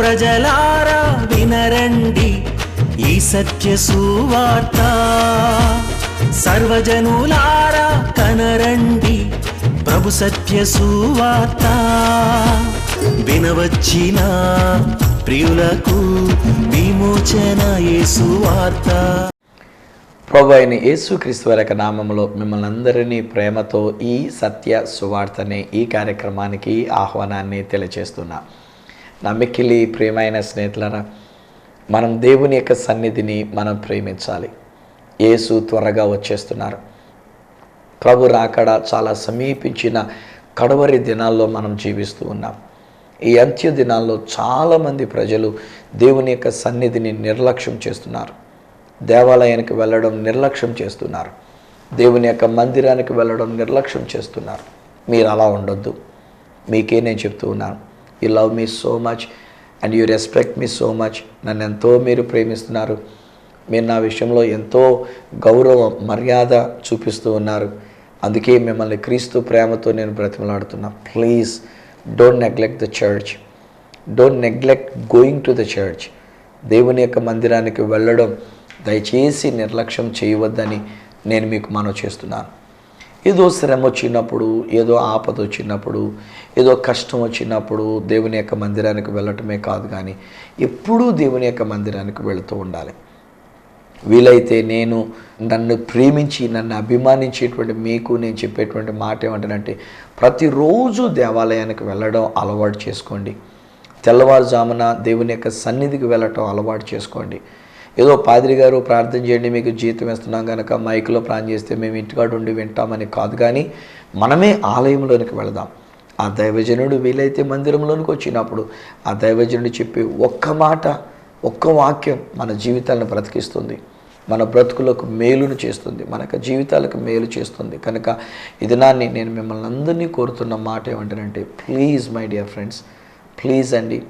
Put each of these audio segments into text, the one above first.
ప్రజలారా వినరండి ఈ సత్య సువార్త, సర్వజనులారా కనరండి ప్రభు సత్య సువార్త. వినవచ్చిన ప్రియులకు విమోచన యేసు వార్త. ప్రభు అయిన యేసుక్రీస్తు వారి యొక్క నామములో మిమ్మల్ని అందరినీ ప్రేమతో ఈ సత్య సువార్తనే ఈ కార్యక్రమానికి ఆహ్వానాన్ని తెలియజేస్తున్నా. నా మిక్కిలి ప్రియమైన స్నేహితులారా, మనం దేవుని యొక్క సన్నిధిని మనం ప్రేమించాలి. యేసు త్వరగా వచ్చేస్తున్నారు. ప్రభు రాకడ చాలా సమీపించిన కడవరి దినాల్లో మనం జీవిస్తూ ఉన్నాం. ఈ అంత్య దినాల్లో చాలామంది ప్రజలు దేవుని యొక్క సన్నిధిని నిర్లక్ష్యం చేస్తున్నారు. దేవాలయానికి వెళ్ళడం నిర్లక్ష్యం చేస్తున్నారు. దేవుని యొక్క మందిరానికి వెళ్ళడం నిర్లక్ష్యం చేస్తున్నారు. మీరు అలా ఉండొద్దు. మీకే నేను చెప్తూ ఉన్నాను, you love me so much and you respect me so much. నన్ను ఎంతో మీరు ప్రేమిస్తున్నారు. మీరు నా విషయంలో ఎంతో గౌరవం మర్యాద చూపిస్తూ ఉన్నారు. అందుకే మిమ్మల్ని క్రీస్తు ప్రేమతో నేను బ్రతిమలాడుతున్నా. Please don't neglect the church. Don't neglect going to the church. దేవుని యొక్క మందిరానికి వెళ్ళడం దయచేసి నిర్లక్ష్యం చేయవద్దని నేను మీకు మనవి చేస్తున్నాను. ఏదో శ్రమ వచ్చినప్పుడు, ఏదో ఆపద వచ్చినప్పుడు, ఏదో కష్టం వచ్చినప్పుడు దేవుని యొక్క మందిరానికి వెళ్ళటమే కాదు, కానీ ఎప్పుడూ దేవుని యొక్క మందిరానికి వెళుతూ ఉండాలి. వీలైతే నన్ను ప్రేమించి నన్ను అభిమానించేటువంటి మీకు నేను చెప్పేటువంటి మాట ఏమంటానంటే, ప్రతిరోజు దేవాలయానికి వెళ్ళడం అలవాటు చేసుకోండి. తెల్లవారుజామున దేవుని యొక్క సన్నిధికి వెళ్ళటం అలవాటు చేసుకోండి. ఏదో పాదిరి గారు ప్రార్థన చేయండి, మీకు జీతం ఇస్తున్నాం కనుక మైకులో ప్రార్థన చేస్తే మేము ఇంటికాడ ఉండి వింటామని కాదు, కానీ మనమే ఆలయంలోనికి వెళదాం. ఆ దైవజనుడు వీలైతే మందిరంలోనికి వచ్చినప్పుడు ఆ దైవజనుడు చెప్పే ఒక్క మాట, ఒక్క వాక్యం మన జీవితాలను బ్రతికిస్తుంది, మన బ్రతుకులకు మేలును చేస్తుంది, మనకు జీవితాలకు మేలు చేస్తుంది. కనుక ఇది నేను మిమ్మల్ని అందరినీ కోరుతున్న మాట ఏమంటానంటే, please my dear friends, please అండి,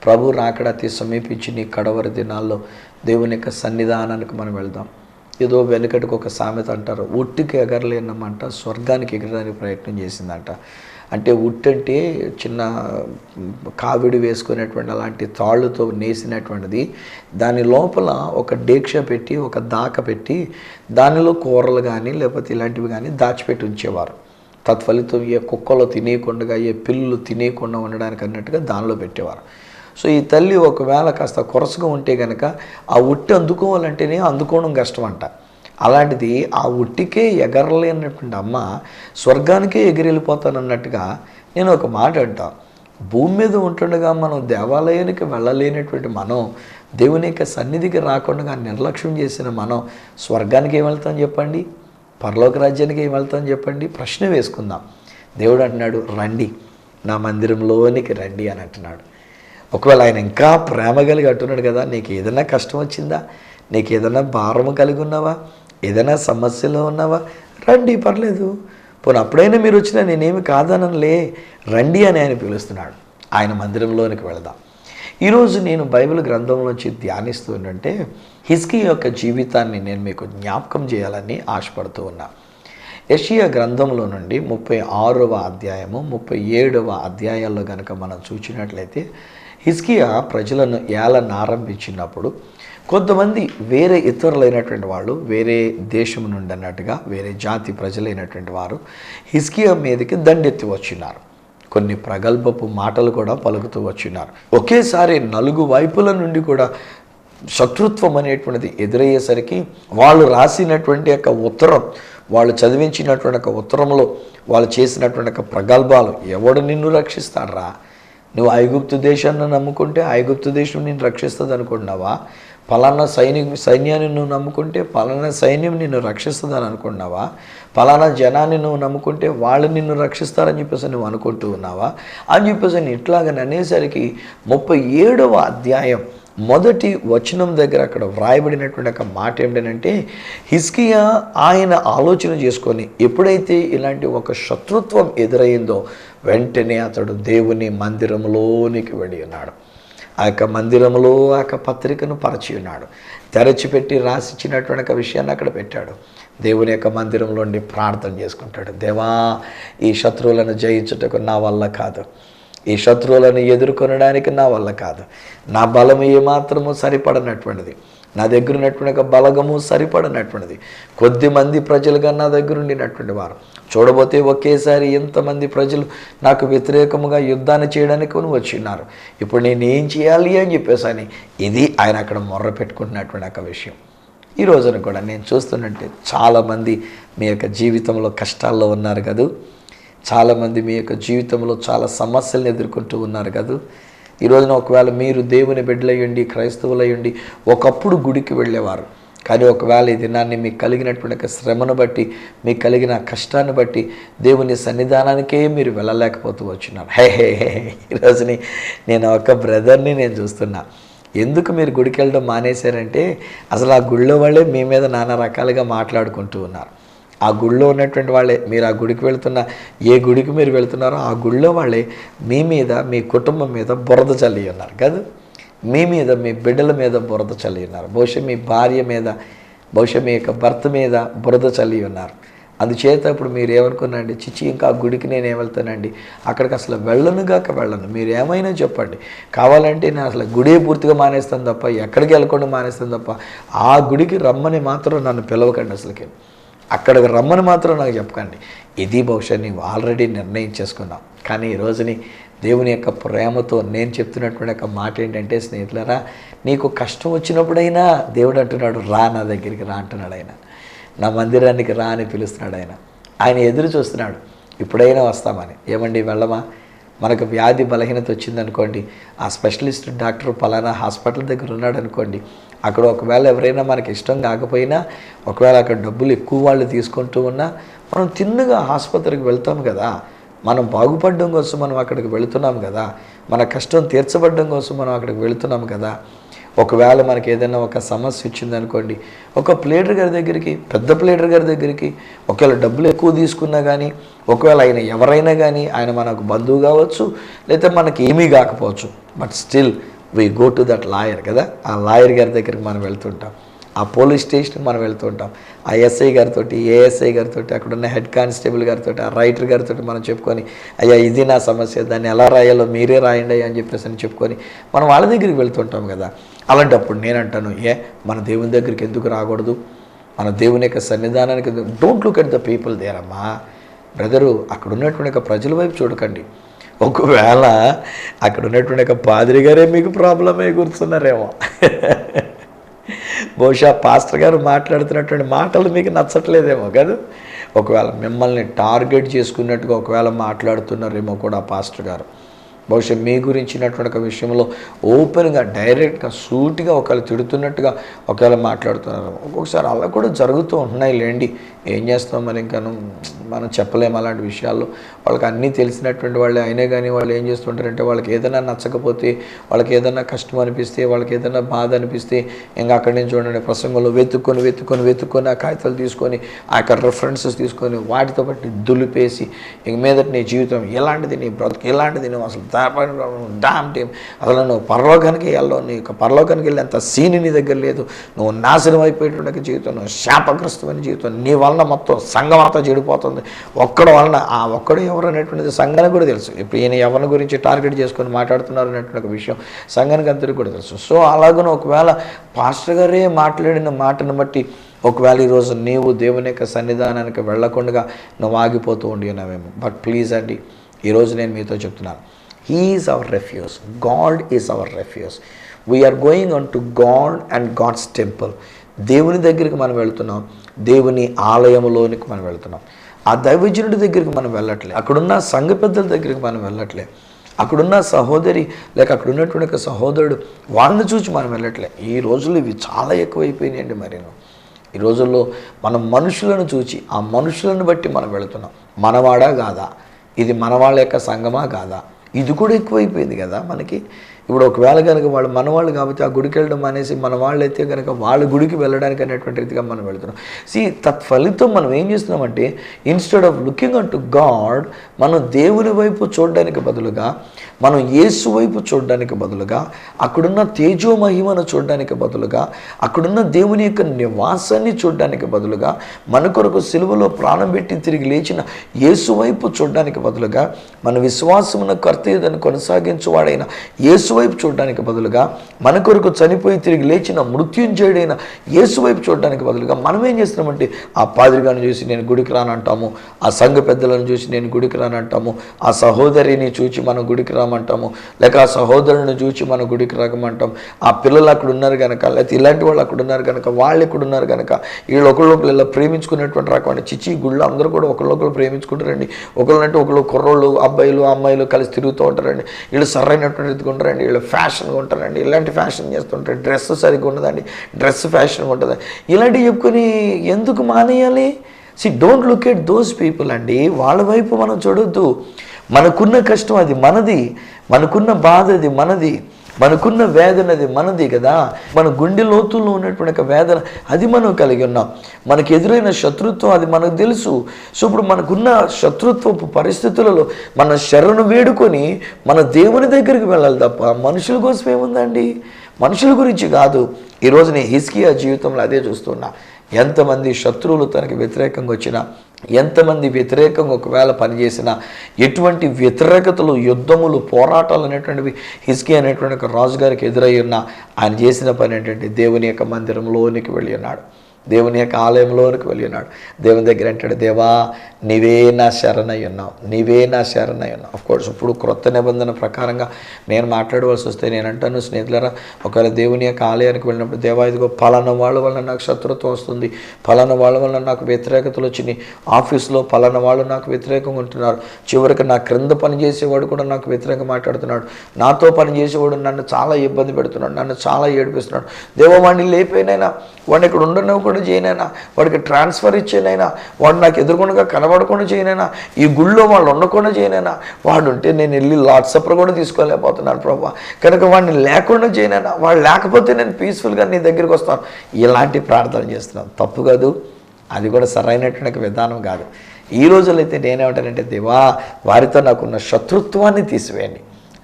ప్రభు రాకడ అతి సమీపించి నీ కడవరి దినాల్లో దేవుని యొక్క సన్నిధానానికి మనం వెళ్దాం. ఏదో వెనుకటికి ఒక సామెత అంటారు, ఉట్టికి ఎగరలేనమంట స్వర్గానికి ఎగరడానికి ప్రయత్నం చేసిందంట. అంటే ఉట్టంటే చిన్న కావిడి వేసుకునేటువంటి అలాంటి తాళ్ళుతో నేసినటువంటిది. దాని లోపల ఒక డేక్ష పెట్టి, ఒక దాక పెట్టి, దానిలో కూరలు కానీ లేకపోతే ఇలాంటివి కానీ దాచిపెట్టి ఉంచేవారు. తత్ఫలితం ఏ కుక్కలో తినేయకుండా, ఏ పిల్లులు తినేయకుండా ఉండడానికి అన్నట్టుగా దానిలో పెట్టేవారు. సో ఈ తల్లి ఒకవేళ కాస్త కొరసగా ఉంటే కనుక ఆ ఉట్టి అందుకోవాలంటేనే అందుకోవడం కష్టం అంట. అలాంటిది ఆ ఉట్టికే ఎగరలేనటువంటి అమ్మ స్వర్గానికే ఎగిరెళ్ళిపోతానన్నట్టుగా నేను ఒక మాట అంటా. భూమి మీద ఉంటుండగా మనం దేవాలయానికి వెళ్ళలేనటువంటి మనం, దేవుని యొక్క సన్నిధికి రాకుండా నిర్లక్ష్యం చేసిన మనం స్వర్గానికి ఏం వెళ్తాం చెప్పండి? పరలోక రాజ్యానికి ఏం వెళ్తాం చెప్పండి? ప్రశ్న వేసుకుందాం. దేవుడు అంటున్నాడు, రండి నా మందిరంలోనికి రండి అని అంటున్నాడు. ఒకవేళ ఆయన ఇంకా ప్రేమ కలిగి అంటున్నాడు కదా, నీకు ఏదైనా కష్టం వచ్చిందా, నీకు ఏదైనా భారము కలిగి ఉన్నావా, ఏదైనా సమస్యలో ఉన్నావా, రండి, పర్లేదు, పోనీ అప్పుడైనా మీరు వచ్చినా నేనేమి కాదనలే, రండి అని ఆయన పిలుస్తున్నాడు. ఆయన మందిరంలోనికి వెళదాం. ఈరోజు నేను బైబిల్ గ్రంథంలోంచి ధ్యానిస్తూ ఉంటే హిజ్కియా యొక్క జీవితాన్ని నేను మీకు జ్ఞాపకం చేయాలని ఆశపడుతూ ఉన్నా. యెషయా గ్రంథంలో నుండి 36వ అధ్యాయము 37వ అధ్యాయాల్లో కనుక మనం చూసినట్లయితే, హిజ్కియా ప్రజలను ఏలనారంభించినప్పుడు కొంతమంది వేరే ఇతరులైనటువంటి వాళ్ళు, వేరే దేశం నుండి అన్నట్టుగా వేరే జాతి ప్రజలైనటువంటి వారు హిజ్కియా మీదకి దండెత్తి వచ్చినారు. కొన్ని ప్రగల్భపు మాటలు కూడా పలుకుతూ వచ్చినారు. ఒకేసారి 4 వైపుల నుండి కూడా శత్రుత్వం అనేటువంటిది ఎదురయ్యేసరికి వాళ్ళు రాసినటువంటి యొక్క ఉత్తరం, వాళ్ళు చదివించినటువంటి ఒక ఉత్తరంలో వాళ్ళు చేసినటువంటి ఒక ప్రగల్భాలు, ఎవడు నిన్ను రక్షిస్తాడ్రా, నువ్వు ఐగుప్తు దేశాన్ని నమ్ముకుంటే ఐగుప్తు దేశం నిన్ను రక్షిస్తుంది అనుకున్నావా, పలానా సైన్యాన్ని నువ్వు నమ్ముకుంటే పలానా సైన్యం నిన్ను రక్షిస్తుందని అనుకున్నావా, పలానా జనాన్ని నువ్వు నమ్ముకుంటే వాళ్ళు నిన్ను రక్షిస్తారని చెప్పేసి నువ్వు అనుకుంటూ ఉన్నావా అని చెప్పేసి ఇట్లాగని అనేసరికి 37వ అధ్యాయం మొదటి వచనం దగ్గర అక్కడ వ్రాయబడినటువంటి ఒక మాట ఏమిటంటే, హిజ్కియా ఆయన ఆలోచన చేసుకొని ఎప్పుడైతే ఇలాంటి ఒక శత్రుత్వం ఎదురైందో వెంటనే అతడు దేవుని మందిరంలోనికి వెళ్ళి ఉన్నాడు. ఆ యొక్క మందిరంలో ఆ యొక్క పత్రికను పరిచి ఉన్నాడు. తెరచిపెట్టి రాసిచ్చినటువంటి ఒక విషయాన్ని అక్కడ పెట్టాడు. దేవుని యొక్క మందిరంలో ప్రార్థన చేసుకుంటాడు. దేవా, ఈ శత్రువులను జయించుటకు నా వల్ల కాదు, ఈ శత్రువులను ఎదుర్కొనడానికి నా వల్ల కాదు. నా బలం ఏమాత్రము సరిపడనటువంటిది, నా దగ్గర ఉన్నటువంటి ఒక బలగము సరిపడనటువంటిది. కొద్దిమంది ప్రజలుగా నా దగ్గర ఉండినటువంటి వారు చూడబోతే ఒకేసారి ఎంతమంది ప్రజలు నాకు వ్యతిరేకముగా యుద్ధాన్ని చేయడానికి వచ్చిన్నారు. ఇప్పుడు నేను ఏం చేయాలి అని చెప్పేసి అని ఇది ఆయన అక్కడ మొర్ర పెట్టుకుంటున్నటువంటి ఒక విషయం. ఈ రోజున కూడా నేను చూస్తున్నట్టే చాలామంది మీ యొక్క జీవితంలో కష్టాల్లో ఉన్నారు కదూ, చాలామంది మీ యొక్క జీవితంలో చాలా సమస్యలను ఎదుర్కొంటూ ఉన్నారు కదూ. ఈ రోజున ఒకవేళ మీరు దేవుని బిడ్డలయ్యండి, క్రైస్తవులయ్యండి, ఒకప్పుడు గుడికి వెళ్ళేవారు, కానీ ఒకవేళ ఈ దినాన్ని మీకు కలిగినటువంటి శ్రమను బట్టి, మీకు కలిగిన కష్టాన్ని బట్టి దేవుని సన్నిధానానికే మీరు వెళ్ళలేకపోతూ వచ్చినారు. ఈరోజుని నేను ఒక బ్రదర్ని నేను చూస్తున్నా. ఎందుకు మీరు గుడికి వెళ్ళడం మానేశారంటే అసలు ఆ గుళ్ళో వాళ్ళే మీ మీద నానా రకాలుగా మాట్లాడుకుంటూ ఉన్నారు. ఆ గుళ్ళో ఉన్నటువంటి వాళ్ళే, మీరు ఆ గుడికి వెళ్తున్న ఏ గుడికి మీరు వెళ్తున్నారో ఆ గుళ్ళో వాళ్ళే మీ మీద, మీ కుటుంబం మీద బురద చల్లి ఉన్నారు కదా. మీ మీద, మీ బిడ్డల మీద బురద చల్లి ఉన్నారు. బహుశా మీ భార్య మీద, బహుశా మీ యొక్క భర్త మీద బురద చల్లి ఉన్నారు. అందుచేత ఇప్పుడు మీరు ఏమనుకున్నాండి, చిచ్చి ఇంకా ఆ గుడికి నేనేం వెళ్తానండి, అక్కడికి అసలు వెళ్ళను. మీరు ఏమైనా చెప్పండి, కావాలంటే నేను అసలు గుడే పూర్తిగా మానేస్తాను తప్ప, ఎక్కడికి వెళ్ళకుండా మానేస్తాను తప్ప, ఆ గుడికి రమ్మని మాత్రం నన్ను పిలవకండి, అసలుకి అక్కడికి రమ్మని మాత్రం నాకు చెప్పకండి. ఇది బహుశా నీవు ఆల్రెడీ నిర్ణయం చేసుకున్నావు. కానీ ఈ రోజుని దేవుని యొక్క ప్రేమతో నేను చెప్తున్నటువంటి ఒక మాట ఏంటంటే, స్నేహితులారా, నీకు కష్టం వచ్చినప్పుడైనా దేవుడు అంటున్నాడు, రా నా దగ్గరికి రా అంటున్నాడు. ఆయన నా మందిరానికి రా అని పిలుస్తున్నాడు. ఆయన ఎదురు చూస్తున్నాడు, ఇప్పుడైనా వస్తామని. ఏమండి వెళ్ళమా? మనకు వ్యాధి బలహీనత వచ్చిందనుకోండి, ఆ స్పెషలిస్ట్ డాక్టర్ పలానా హాస్పిటల్ దగ్గర ఉన్నాడు అనుకోండి, అక్కడ ఒకవేళ ఎవరైనా మనకి ఇష్టం కాకపోయినా, ఒకవేళ అక్కడ డబ్బులు ఎక్కువ వాళ్ళు తీసుకుంటూ ఉన్నా, మనం తిన్నగా ఆసుపత్రికి వెళ్తాం కదా. మనం బాగుపడడం కోసం మనం అక్కడికి వెళుతున్నాం కదా, మన కష్టం తీర్చబడడం కోసం మనం అక్కడికి వెళుతున్నాం కదా. ఒకవేళ మనకి ఏదైనా ఒక సమస్య వచ్చిందనుకోండి, ఒక ప్లేడర్ గారి దగ్గరికి, పెద్ద ప్లేడర్ గారి దగ్గరికి, ఒకవేళ డబ్బులు ఎక్కువ తీసుకున్నా కానీ, ఒకవేళ ఆయన ఎవరైనా కానీ, ఆయన మనకు బంధువు కావచ్చు, లేదా మనకి ఏమీ కాకపోవచ్చు, but still we go to that lawyer కదా. ఆ లాయర్ గారి దగ్గరికి మనం వెళ్తుంటాం, ఆ పోలీస్ స్టేషన్కి మనం వెళ్తుంటాం, ఆ ఎస్ఐ గారితో, ఏఎస్ఐ గారితో, అక్కడున్న హెడ్ కానిస్టేబుల్ గారితో, ఆ రైటర్ గారితో మనం చెప్పుకొని, అయ్యా ఇది నా సమస్య, దాన్ని ఎలా రాయాలో మీరే రాయండి అని చెప్పేసి అని చెప్పుకొని మనం వాళ్ళ దగ్గరికి వెళ్తుంటాం కదా. అలాంటప్పుడు నేనంటాను, మన దేవుని దగ్గరికి ఎందుకు రాకూడదు? మన దేవుని యొక్క సన్నిధానానికి don't look at the people there అమ్మా. బ్రదరు, అక్కడ ఉన్నటువంటి ప్రజల వైపు చూడకండి. ఒకవేళ అక్కడ ఉన్నటువంటి పాదిరి గారే మీకు ప్రాబ్లమే కూర్చున్నారేమో. బహుశా పాస్టర్ గారు మాట్లాడుతున్నటువంటి మాటలు మీకు నచ్చట్లేదేమో కదా. ఒకవేళ మిమ్మల్ని టార్గెట్ చేసుకున్నట్టుగా ఒకవేళ మాట్లాడుతున్నారేమో కూడా పాస్టర్ గారు. బహుశా మీ గురించినటువంటి ఒక విషయంలో ఓపెన్గా, డైరెక్ట్గా, సూటిగా ఒకవేళ తిడుతున్నట్టుగా ఒకవేళ మాట్లాడుతున్నారు. ఒక్కొక్కసారి అలా కూడా జరుగుతూ ఉంటున్నాయి లేండి. ఏం చేస్తాం మరి, ఇంకా మనం చెప్పలేము అలాంటి విషయాల్లో. వాళ్ళకి అన్నీ తెలిసినటువంటి వాళ్ళే అయినా కానీ వాళ్ళు ఏం చేస్తుంటారంటే, వాళ్ళకి ఏదైనా నచ్చకపోతే, వాళ్ళకి ఏదైనా కష్టం అనిపిస్తే, వాళ్ళకి ఏదైనా బాధ అనిపిస్తే, ఇంకా అక్కడి నుంచి చూడండి ప్రసంగంలో వెతుక్కొని ఆ కాగితాలు తీసుకొని, ఆ యొక్క రెఫరెన్సెస్ తీసుకొని వాటితో బట్టి దులిపేసి, ఇంక మీదట నీ జీవితం ఎలాంటిది, నీ బ్రతుకు ఎలాంటిది, నువ్వు అసలు డామ్ టీమ్, అసలు నువ్వు పరలోకానికి వెళ్ళావు, నీకు పరలోకానికి వెళ్ళేంత సీన్ నీ దగ్గర లేదు, నువ్వు నాశనం అయిపోయేటువంటి జీవితం, నువ్వు శాపగ్రస్తమైన జీవితం, నీ వలన మొత్తం సంఘం అంతా చెడిపోతుంది. ఒక్కడి వలన, ఆ ఒక్కడు ఎవరు అనేటువంటిది సంఘానికి కూడా తెలుసు. ఇప్పుడు ఈయన ఎవరి గురించి టార్గెట్ చేసుకొని మాట్లాడుతున్నారు అనేటువంటి ఒక విషయం సంఘానికి అందరికీ కూడా తెలుసు. సో అలాగనే ఒకవేళ పాస్టర్ గారే మాట్లాడిన మాటను బట్టి ఒకవేళ ఈరోజు నీవు దేవుని యొక్క సన్నిధానానికి వెళ్లకుండా నువ్వు ఆగిపోతూ ఉండినావేమో. బట్ ప్లీజ్ అండి, ఈరోజు నేను మీతో చెప్తున్నాను, he is our refuge, God is our refuge. We're going on to God and God's temple. దేవుని దగ్గరికి మనం వెళ్తున్నాం, దేవుని ఆలయంలోనికి మనం వెళ్తున్నాం. ఆ దైవజనుడి దగ్గరికి మనం వెళ్ళట్లే, అక్కడున్న సంఘ పెద్దల దగ్గరికి మనం వెళ్ళట్లే, అక్కడున్న సహోదరి లేక అక్కడ ఉన్నటువంటి ఒక సహోదరుడు వాళ్ళని చూసి మనం వెళ్ళట్లే. ఈ రోజుల్లో ఇవి చాలా ఎక్కువైపోయినాయండి. మరేను ఈ రోజుల్లో మనం మనుషులను చూచి, ఆ మనుషులను బట్టి మనం వెళుతున్నాం. మనవాడా కాదా, ఇది మన వాళ్ళ యొక్క సంఘమా కాదా, ఇది కూడా ఎక్కువైపోయింది కదా మనకి. ఇప్పుడు ఒకవేళ కనుక వాళ్ళు మనవాళ్ళు కాబట్టి ఆ గుడికి వెళ్ళడం అనేసి, మన వాళ్ళు అయితే కనుక వాళ్ళ గుడికి వెళ్ళడానికి అనేటువంటి రీతిగా మనం వెళుతున్నాం. తత్ఫలితం మనం ఏం చేస్తున్నామంటే, instead of looking an to God, మనం దేవుని వైపు చూడడానికి బదులుగా మనం యేసు వైపు చూడడానికి బదులుగా, అక్కడున్న తేజో మహిమను చూడడానికి బదులుగా, అక్కడున్న దేవుని యొక్క నివాసాన్ని చూడడానికి బదులుగా, మన కొరకు సిలువలో ప్రాణం పెట్టి తిరిగి లేచిన యేసు వైపు చూడడానికి బదులుగా, మన విశ్వాసమున కర్తయ్యదని కొనసాగించువాడైన యేసు వైపు చూడడానికి బదులుగా, మన కొరకు చనిపోయి తిరిగి లేచిన మృత్యుంజయుడైన యేసు వైపు చూడడానికి బదులుగా మనం ఏం చేస్తున్నామంటే ఆ పాదిరిగాను చూసి నేను గుడికి రానంటాము, ఆ సంఘ పెద్దలను చూసి నేను గుడికి రానంటాము, ఆ సహోదరిని చూసి మనం గుడికి రామంటాము, లేక ఆ సహోదరుని చూసి మనం గుడికి రాకమంటాం. ఆ పిల్లలు అక్కడ ఉన్నారు కనుక, లేకపోతే ఇలాంటి వాళ్ళు అక్కడ ఉన్నారు కనుక, వాళ్ళు ఇక్కడ ఉన్నారు కనుక, వీళ్ళు ఒకళ్ళొకళ్ళు ఇలా ప్రేమించుకునేటువంటి రకం అంటే చిచ్చి గుళ్ళు అందరూ కూడా ఒకళ్ళొకళ్ళు ప్రేమించుకుంటారండి. ఒకళ్ళంటే ఒకళ్ళు కుర్రోళ్ళు అబ్బాయిలు అమ్మాయిలు కలిసి తిరుగుతూ ఉంటారండి. వీళ్ళు సరైనటువంటి ఎత్తుకుంటారండి, వీళ్ళు ఫ్యాషన్గా ఉంటారండి, ఇలాంటి ఫ్యాషన్ చేస్తుంటారు, డ్రెస్ సరిగ్గా ఉండదండి, డ్రెస్ ఫ్యాషన్గా ఉంటుంది, ఇలాంటివి చెప్పుకొని ఎందుకు మానేయాలి? Don't look at those people అండి. వాళ్ళ వైపు మనం చూడొద్దు. మనకున్న కష్టం అది మనది, మనకున్న బాధ అది మనది, మనకున్న వేదన అది మనది కదా. మన గుండె లోతుల్లో ఉన్నటువంటి ఒక వేదన అది మనం కలిగి ఉన్నాం. మనకు ఎదురైన శత్రుత్వం అది మనకు తెలుసు. సో ఇప్పుడు మనకున్న శత్రుత్వపు పరిస్థితులలో మన శరణు వేడుకొని మన దేవుని దగ్గరికి వెళ్ళాలి తప్ప మనుషుల కోసం ఏముందండి? మనుషుల గురించి కాదు. ఈరోజు నేను హిజ్కియా జీవితంలో అదే చూస్తున్నా. ఎంతమంది శత్రువులు తనకి వ్యతిరేకంగా వచ్చినా, ఎంతమంది వ్యతిరేకంగా ఒకవేళ పనిచేసినా, ఎటువంటి వ్యతిరేకతలు, యుద్ధములు, పోరాటాలు అనేటువంటివి హిజ్కియా అనేటువంటి ఒక రాజుగారికి ఎదురై ఉన్నా ఆయన చేసిన పని ఏంటంటే దేవుని యొక్క మందిరంలోనికి వెళ్ళి ఉన్నాడు, దేవుని యొక్క ఆలయంలోనికి వెళ్ళి ఉన్నాడు. దేవుని దగ్గర అంటాడు, దేవా నీవే నా శరణై ఉన్నావు, నీవే నా శరణై ఉన్నావు. అఫ్కోర్స్ ఇప్పుడు క్రొత్త నిబంధన ప్రకారంగా నేను మాట్లాడవలసి వస్తే నేను అంటాను, స్నేహితులారా, ఒకవేళ దేవుని యొక్క ఆలయానికి వెళ్ళినప్పుడు, దేవా ఇదిగో పలానా వాళ్ళ వల్ల నాకు శత్రుత్వం వస్తుంది, పలానా వాళ్ళ వల్ల నాకు వ్యతిరేకతలు వచ్చినాయి, ఆఫీస్లో పలానా వాళ్ళు నాకు వ్యతిరేకంగా ఉంటున్నారు, చివరికి నా క్రింద పనిచేసేవాడు కూడా నాకు వ్యతిరేకంగా మాట్లాడుతున్నాడు, నాతో పనిచేసేవాడు నన్ను చాలా ఇబ్బంది పెడుతున్నాడు, నన్ను చాలా ఏడిపిస్తున్నాడు, దేవా వాడిని లేపేనైనా, వాడిని ఇక్కడ ఉండనివ్వకుండా చేయనైనా, వాడికి ట్రాన్స్ఫర్ ఇచ్చేనైనా, వాడు నాకు ఎదురుకుండా కనబడకుండా చేయనైనా, ఈ గుళ్ళో వాళ్ళు ఉండకుండా చేయనైనా, వాడు ఉంటే నేను వెళ్ళి లార్డ్ సప్పర్ కూడా తీసుకోలేకపోతున్నాను ప్రభా, కనుక వాడిని లేకుండా చేయనైనా, వాడు లేకపోతే నేను పీస్ఫుల్గా నీ దగ్గరికి వస్తాను. ఇలాంటి ప్రార్థన చేస్తున్నాను. తప్పు కాదు, అది కూడా సరైనటువంటి విధానం కాదు. ఈ రోజుల్లో అయితే నేనేమంటానంటే, దేవా వారితో నాకున్న శత్రుత్వాన్ని తీసివేయండి,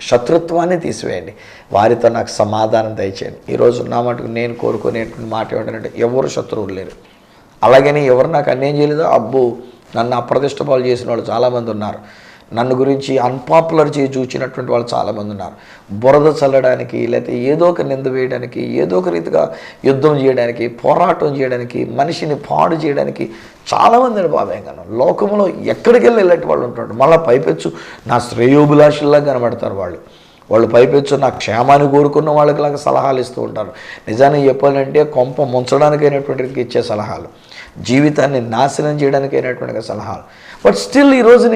శత్రుత్వాన్ని తీసివేయండి, వారితో నాకు సమాధానం దయచేయండి. ఈరోజు నా మటుకు నేను కోరుకునేటువంటి మాట ఏమిటంటే, ఎవరు శత్రువులు లేరు, అలాగని ఎవరు నాకు అన్యాయం చేయలేదో, అబ్బో నన్ను అప్రతిష్ట పాలు చేసిన వాళ్ళు చాలామంది ఉన్నారు, నన్ను గురించి అన్పాపులర్ చేసి చూచినటువంటి వాళ్ళు చాలామంది ఉన్నారు. బురద చల్లడానికి, లేకపోతే ఏదో ఒక నింద వేయడానికి, ఏదో ఒక రీతిగా యుద్ధం చేయడానికి, పోరాటం చేయడానికి, మనిషిని పాడు చేయడానికి చాలామంది బాధంగాను లోకంలో ఎక్కడికి వెళ్ళి ఇలాంటి వాళ్ళు ఉంటున్నారు. మళ్ళీ పైపెచ్చు నా శ్రేయోభిలాషుల్లా కనబడతారు వాళ్ళు పైపెచ్చు నా క్షేమాన్ని కోరుకున్న వాళ్ళకిలాగా సలహాలు ఇస్తూ ఉంటారు. నిజానికి చెప్పాలంటే కొంప ముంచడానికైనటువంటి ఇచ్చే సలహాలు, జీవితాన్ని నాశనం చేయడానికైనటువంటి సలహాలు. బట్ స్టిల్ ఈరోజు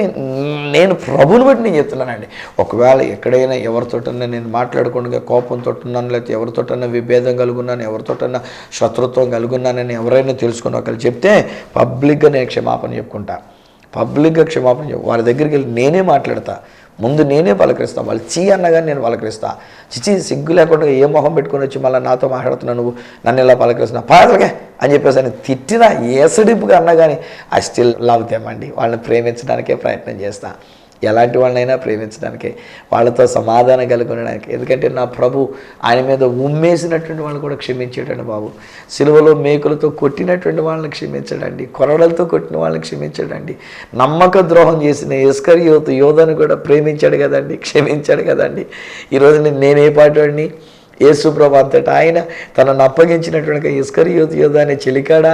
నేను ప్రభుని బట్టి నేను చెప్తున్నానండి, ఒకవేళ ఎక్కడైనా ఎవరితోటన్నా నేను మాట్లాడకుండా కోపంతో ఉన్నాను, లేకపోతే ఎవరితోటన్నా విభేదం కలుగున్నాను, ఎవరితోటన్నా శత్రుత్వం కలుగున్నానని ఎవరైనా తెలుసుకుని ఒకళ్ళు చెప్తే పబ్లిక్గా నేను క్షమాపణ చెప్పుకుంటా, పబ్లిక్గా క్షమాపణ చెప్పు. వారి దగ్గరికి వెళ్ళి నేనే మాట్లాడతా, ముందు నేనే పలకరిస్తా. వాళ్ళు చీ అన్నగాని నేను పలకరిస్తా. చిచి సిగ్గు లేకుండా ఏ మొహం పెట్టుకుని వచ్చి మళ్ళీ నాతో మాట్లాడుతున్నావు, నువ్వు నన్ను ఇలా పలకరిస్తున్నా పాడలకే అని చెప్పేసి అని తిట్టినా ఏసడింపుగా అన్నా కానీ ఐ స్టిల్ లవ్ దెమ్ అండి. వాళ్ళని ప్రేమించడానికే ప్రయత్నం చేస్తా, ఎలాంటి వాళ్ళనైనా ప్రేమించడానికి, వాళ్ళతో సమాధానం కలుగునడానికి. ఎందుకంటే నా ప్రభు ఆయన మీద ఉమ్మేసినటువంటి వాళ్ళని కూడా క్షమించాడండి బాబు. సిలువలో మేకులతో కొట్టినటువంటి వాళ్ళని క్షమించాడండి, కొరడలతో కొట్టిన వాళ్ళని క్షమించాడండి, నమ్మక ద్రోహం చేసిన ఇస్కరియోతు యోధను కూడా ప్రేమించాడు కదండి, క్షమించాడు కదండి. ఈరోజు నేనే పాటు వాడిని, యేసు ప్రభు అంతటా ఆయన తనను అప్పగించినటువంటి ఇస్కరియోతు యోధ అనే చెలికాడా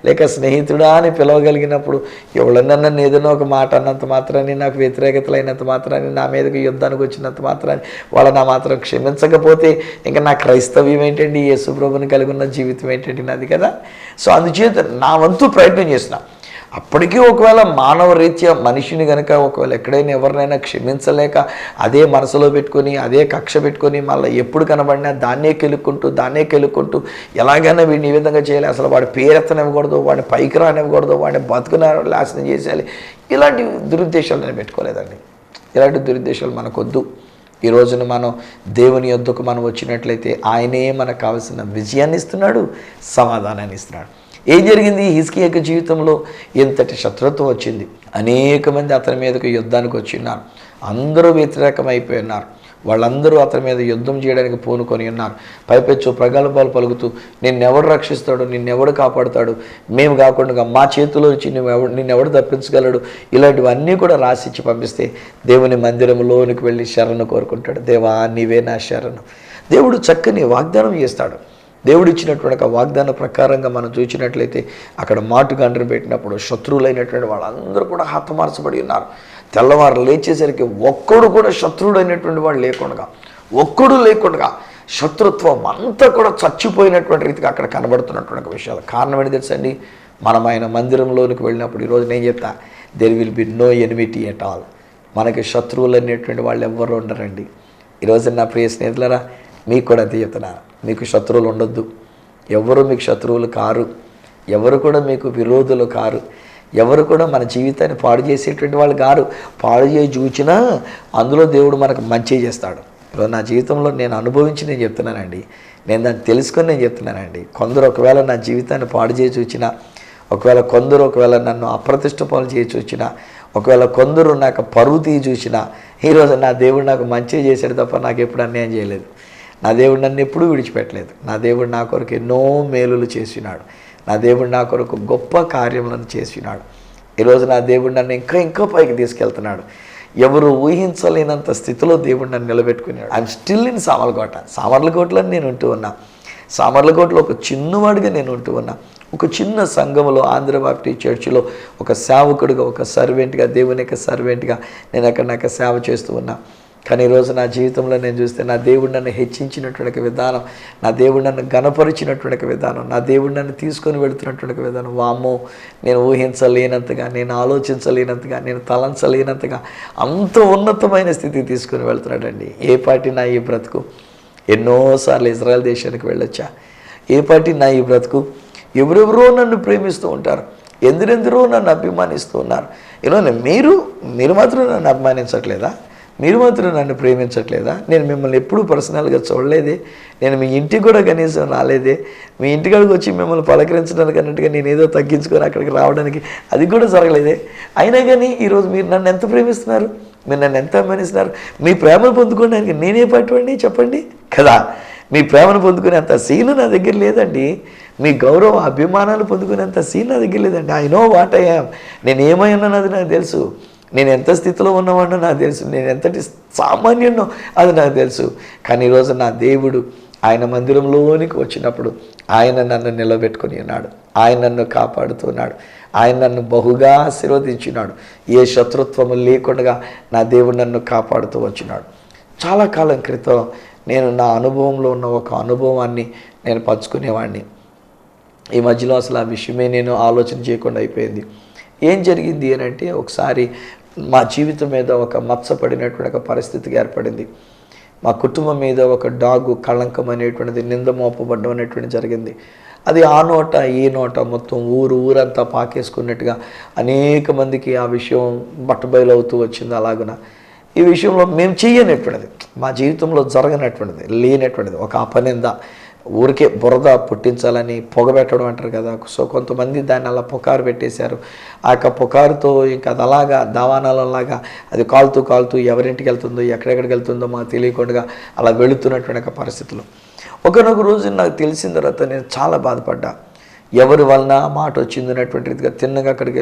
లేక స్నేహితుడా అని పిలవగలిగినప్పుడు, ఎవడన్నా నన్ను ఏదైనా ఒక మాట అన్నంత మాత్రాన్ని, నాకు వ్యతిరేకతలు అయినంత మాత్రాన్ని, నా మీదకి యుద్ధానికి వచ్చినంత మాత్రాన్ని వాళ్ళ నా మాత్రం క్షమించకపోతే ఇంకా నా క్రైస్తవ్యం ఏంటండి, యేసు ప్రభుని కలిగి ఉన్న జీవితం ఏంటండి నాది కదా. సో అందుచేత నా వంతు ప్రయత్నం చేసిన. అప్పటికీ ఒకవేళ మానవ రీత్యా మనిషిని కనుక ఒకవేళ ఎక్కడైనా ఎవరినైనా క్షమించలేక అదే మనసులో పెట్టుకొని, అదే కక్ష పెట్టుకొని, మళ్ళీ ఎప్పుడు కనబడినా దాన్నే కెలుక్కుంటూ ఎలాగైనా వీడిని ఈ విధంగా చేయాలి, అసలు వాడి పేరెత్తనివ్వకూడదు, వాడిని పైకి రానివ్వకూడదు, వాడిని బతుకుని నాశనం చేసేయాలి, ఇలాంటి దురుద్దేశాలు నేను పెట్టుకోలేదండి. ఇలాంటి దురుద్దేశాలు మనకొద్దు. ఈ రోజున మనం దేవుని యొద్దకు మనం వచ్చినట్లయితే ఆయనే మనకు కావాల్సిన విజయాన్ని ఇస్తున్నాడు, సమాధానాన్ని ఇస్తున్నాడు. ఏం జరిగింది హిజ్కియా జీవితంలో? ఎంతటి శత్రుత్వం వచ్చింది. అనేక మంది అతని మీదకు యుద్ధానికి వచ్చిన్నారు. అందరూ వ్యతిరేకమైపోయి ఉన్నారు. వాళ్ళందరూ అతని మీద యుద్ధం చేయడానికి పూనుకొని ఉన్నారు. పైపెచ్చు ప్రగల్భాలు పలుకుతూ నిన్నెవడు రక్షిస్తాడు, నిన్నెవడు కాపాడుతాడు, మేము కాకుండా మా చేతిలో నుంచి నిన్నెవడు తప్పించగలడు, ఇలాంటివన్నీ కూడా రాసిచ్చి పంపిస్తే దేవుని మందిరంలోనికి వెళ్ళి శరణు కోరుకుంటాడు. దేవా నీవే నా శరణు. దేవుడు చక్కని వాగ్దానం చేస్తాడు. దేవుడు ఇచ్చినటువంటి ఒక వాగ్దాన ప్రకారంగా మనం చూసినట్లయితే అక్కడ మాటు గండ్రు పెట్టినప్పుడు శత్రువులైనటువంటి వాళ్ళందరూ కూడా హతమార్చబడి ఉన్నారు. తెల్లవారు లేచేసరికి ఒక్కడు కూడా శత్రువుడైనటువంటి వాడు లేకుండా, ఒక్కడు లేకుండా శత్రుత్వం అంతా కూడా చచ్చిపోయినటువంటి రీతిగా అక్కడ కనబడుతున్నటువంటి విషయాలు. కారణం ఏంటి తెలుసండి? మనం ఆయన మందిరంలోనికి వెళ్ళినప్పుడు ఈరోజు నేను చెప్తా, there will be no enmity at all. మనకి శత్రువులు అనేటువంటి వాళ్ళు ఎవ్వరు ఉండరండి. ఈరోజు నా ప్రియ స్నేహితులరా, మీకు కూడా అంతే చెప్తున్నా, మీకు శత్రువులు ఉండొద్దు. ఎవరు మీకు శత్రువులు కారు, ఎవరు కూడా మీకు విరోధులు కారు, ఎవరు కూడా మన జీవితాన్ని పాడు చేసేటువంటి వాళ్ళు కారు. పాడు చేసి చూచినా అందులో దేవుడు మనకు మంచి చేస్తాడు. ఇప్పుడు నా జీవితంలో నేను అనుభవించి నేను చెప్తున్నానండి, నేను దాన్ని తెలుసుకొని నేను చెప్తున్నానండి. కొందరు ఒకవేళ నా జీవితాన్ని పాడు చేసి చూచినా, ఒకవేళ నన్ను అప్రతిష్ట పాలు చేసి చూచినా, ఒకవేళ కొందరు నాకు పరువు తీసి చూసినా, ఈరోజు నా దేవుడు నాకు మంచి చేశాడు తప్ప నాకు ఎప్పుడు అన్యాయం చేయలేదు. నా దేవుడు నన్ను ఎప్పుడూ విడిచిపెట్టలేదు. నా దేవుడు నా కొరకు ఎన్నో మేలులు చేసినాడు. నా దేవుడు నా కొరకు గొప్ప కార్యములను చేసినాడు. ఈరోజు నా దేవుడు నన్ను ఇంకా పైకి తీసుకెళ్తున్నాడు. ఎవరు ఊహించలేనంత స్థితిలో దేవుడు నన్ను నిలబెట్టుకున్నాడు. ఐఎమ్ స్టిల్ ఇన్ సామర్లకోటలో నేను ఉంటూ ఉన్నా. సామర్లకోటలో ఒక చిన్నవాడిగా నేను ఉంటూ ఉన్నా. ఒక చిన్న సంఘములో, ఆంధ్ర బాప్టిస్ట్ చర్చిలో ఒక సేవకుడిగా, ఒక సర్వెంట్గా, దేవుని యొక్క సర్వెంట్గా నేను అక్కడ నాకు సేవ చేస్తూ ఉన్నా. కానీ ఈరోజు నా జీవితంలో నేను చూస్తే నా దేవుడు నన్ను హెచ్చించినటువంటి విధానం, నా దేవుడు నన్ను గణపరిచినటువంటి విధానం, నా దేవుడు నన్ను తీసుకొని వెళుతున్నటువంటి విధానం, వామ్మో, నేను ఊహించలేనంతగా, నేను ఆలోచించలేనంతగా, నేను తలంచలేనంతగా అంత ఉన్నతమైన స్థితికి తీసుకొని వెళ్తున్నాడండి. ఏ పాటి నా ఈ బ్రతుకు? ఎన్నోసార్లు ఇజ్రాయెల్ దేశానికి వెళ్ళొచ్చా. ఏ పాటి నా ఈ బ్రతుకు? ఎవరెవరో నన్ను ప్రేమిస్తూ ఉంటారు, ఎందరెందరో నన్ను అభిమానిస్తూ ఉన్నారు. ఇలా మీరు మాత్రం నన్ను అభిమానించట్లేదా? మీరు మాత్రం నన్ను ప్రేమించట్లేదా? నేను మిమ్మల్ని ఎప్పుడూ పర్సనల్గా చూడలేదే, నేను మీ ఇంటికి కూడా కనీసం రాలేదే, మీ ఇంటికాడికి వచ్చి మిమ్మల్ని పలకరించడానికి అన్నట్టుగా నేను ఏదో తగ్గించుకొని అక్కడికి రావడానికి అది కూడా జరగలేదే. అయినా కానీ ఈరోజు మీరు నన్ను ఎంత ప్రేమిస్తున్నారు, మీరు నన్ను ఎంత అభిమానిస్తున్నారు. మీ ప్రేమను పొందుకోవడానికి నేనే పట్టుకోండి చెప్పండి కదా. మీ ప్రేమను పొందుకునేంత సీన్ నా దగ్గర లేదండి. మీ గౌరవ అభిమానాలు పొందుకునేంత సీన్ నా దగ్గర లేదండి. I know what I am. నేను ఏమై ఉన్నానది నాకు తెలుసు. నేను ఎంత స్థితిలో ఉన్నవాడినో నాకు తెలుసు. నేను ఎంతటి సామాన్యున్నో అది నాకు తెలుసు. కానీ ఈరోజు నా దేవుడు ఆయన మందిరంలోనికి వచ్చినప్పుడు ఆయన నన్ను నిలబెట్టుకొని ఉన్నాడు. ఆయన నన్ను కాపాడుతున్నాడు. ఆయన నన్ను బహుగా ఆశీర్వదించినాడు. ఏ శత్రుత్వము లేకుండా నా దేవుడు నన్ను కాపాడుతూ వచ్చినాడు. చాలా కాలం క్రితం నేను నా అనుభవంలో ఉన్న ఒక అనుభవాన్ని నేను పంచుకునేవాడిని. ఈ మధ్యలో అసలు ఆ విషయమే నేను ఆలోచన చేయకుండా అయిపోయింది. ఏం జరిగింది అని అంటే, ఒకసారి మా జీవితం మీద ఒక మచ్చపడినటువంటి ఒక పరిస్థితికి ఏర్పడింది. మా కుటుంబం మీద ఒక డాగు కళంకం అనేటువంటిది నింద మోపబడ్డం అనేటువంటి జరిగింది. అది ఆ నోట ఈ నోట మొత్తం ఊరంతా పాకేసుకున్నట్టుగా అనేక మందికి ఆ విషయం బట్టబయలవుతూ వచ్చింది. అలాగున ఈ విషయంలో మేము చేయనటువంటిది, మా జీవితంలో జరగనటువంటిది, లేనటువంటిది ఒక అపనింద, ఊరికే బురద పుట్టించాలని పొగబెట్టడం అంటారు కదా. సో కొంతమంది దాన్ని అలా పుకారు పెట్టేశారు. ఆ యొక్క పుకారుతో ఇంకా అది అలాగా దావానాలలాగా అది కాలుతూ ఎవరింటికి వెళ్తుందో ఎక్కడెక్కడికి వెళ్తుందో మాకు తెలియకుండా అలా వెళుతున్నటువంటి ఒక పరిస్థితులు. ఒకనొక రోజు నాకు తెలిసిన తర్వాత నేను చాలా బాధపడ్డా. ఎవరి వలన మాట వచ్చింది అన్నటువంటి రీతిగా తిన్నగా అక్కడికి